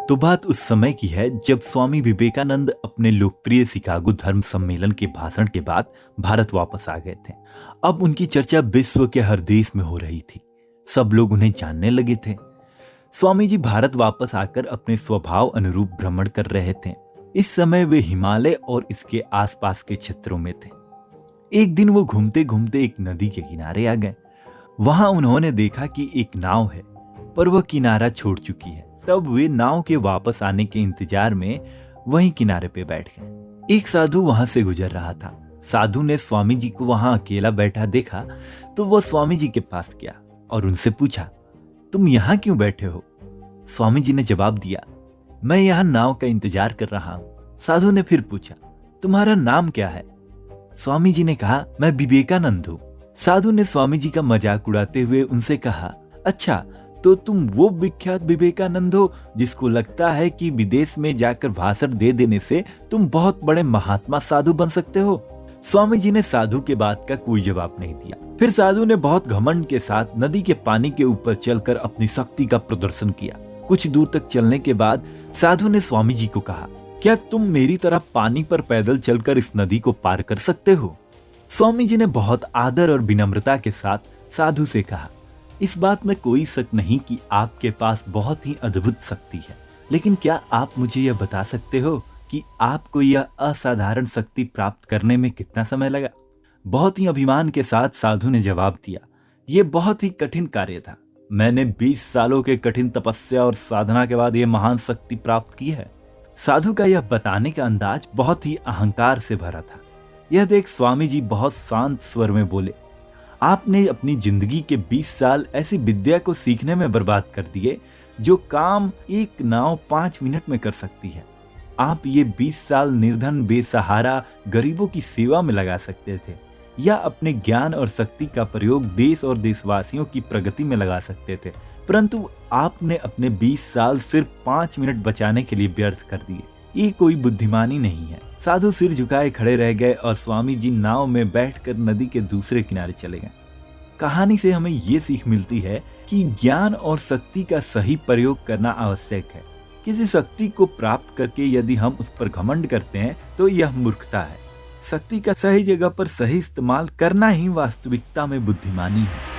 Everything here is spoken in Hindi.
तो बात उस समय की है जब स्वामी विवेकानंद अपने लोकप्रिय शिकागो धर्म सम्मेलन के भाषण के बाद भारत वापस आ गए थे। अब उनकी चर्चा विश्व के हर देश में हो रही थी। सब लोग उन्हें जानने लगे थे। स्वामी जी भारत वापस आकर अपने स्वभाव अनुरूप भ्रमण कर रहे थे। इस समय वे हिमालय और इसके आसपास के क्षेत्रों में थे। एक दिन वो घूमते घूमते एक नदी के किनारे आ गए। वहां उन्होंने देखा कि एक नाव है, पर वह किनारा छोड़ चुकी है। तब वे नाव के वापस आने के इंतजार में वहीं किनारे पे बैठ गए। एक साधु वहां से गुजर रहा था। साधु ने स्वामी जी को वहां अकेला बैठा देखा तो वह स्वामी जी के पास गया और उनसे पूछा, तुम यहाँ क्यों बैठे हो? स्वामी जी ने जवाब दिया, मैं यहाँ नाव का इंतजार कर रहा हूँ। साधु ने फिर पूछा, तुम्हारा नाम क्या है? स्वामी जी ने कहा, मैं विवेकानंद हूँ। साधु ने स्वामी जी का मजाक उड़ाते हुए उनसे कहा, अच्छा तो तुम वो विख्यात विवेकानंद हो जिसको लगता है कि विदेश में जाकर भाषण दे देने से तुम बहुत बड़े महात्मा साधु बन सकते हो। स्वामी जी ने साधु के बात का कोई जवाब नहीं दिया। फिर साधु ने बहुत घमंड के साथ नदी के पानी के ऊपर चलकर अपनी शक्ति का प्रदर्शन किया। कुछ दूर तक चलने के बाद साधु ने स्वामी जी को कहा, क्या तुम मेरी तरह पानी पर पैदल चलकर इस नदी को पार कर सकते हो? स्वामी जी ने बहुत आदर और विनम्रता के साथ साधु से कहा, इस बात में कोई शक नहीं कि आपके पास बहुत ही अद्भुत शक्ति है, लेकिन क्या आप मुझे यह बता सकते हो कि आपको यह असाधारण शक्ति प्राप्त करने में कितना समय लगा? बहुत ही अभिमान के साथ साधु ने जवाब दिया, यह बहुत ही कठिन कार्य था। मैंने 20 सालों के कठिन तपस्या और साधना के बाद यह महान शक्ति प्राप्त की है। साधु का यह बताने का अंदाज बहुत ही अहंकार से भरा था। यह देख स्वामी जी बहुत शांत स्वर में बोले, आपने अपनी जिंदगी के 20 साल ऐसी विद्या को सीखने में बर्बाद कर दिए जो काम एक नाव 5 मिनट में कर सकती है। आप ये 20 साल निर्धन बेसहारा गरीबों की सेवा में लगा सकते थे, या अपने ज्ञान और शक्ति का प्रयोग देश और देशवासियों की प्रगति में लगा सकते थे, परंतु आपने अपने 20 साल सिर्फ 5 मिनट बचाने के लिए व्यर्थ कर दिए। ये कोई बुद्धिमानी नहीं है। साधु सिर झुकाए खड़े रह गए और स्वामी जी नाव में बैठकर नदी के दूसरे किनारे चले गए। कहानी से हमें ये सीख मिलती है कि ज्ञान और शक्ति का सही प्रयोग करना आवश्यक है। किसी शक्ति को प्राप्त करके यदि हम उस पर घमंड करते हैं तो यह मूर्खता है। शक्ति का सही जगह पर सही इस्तेमाल करना ही वास्तविकता में बुद्धिमानी है।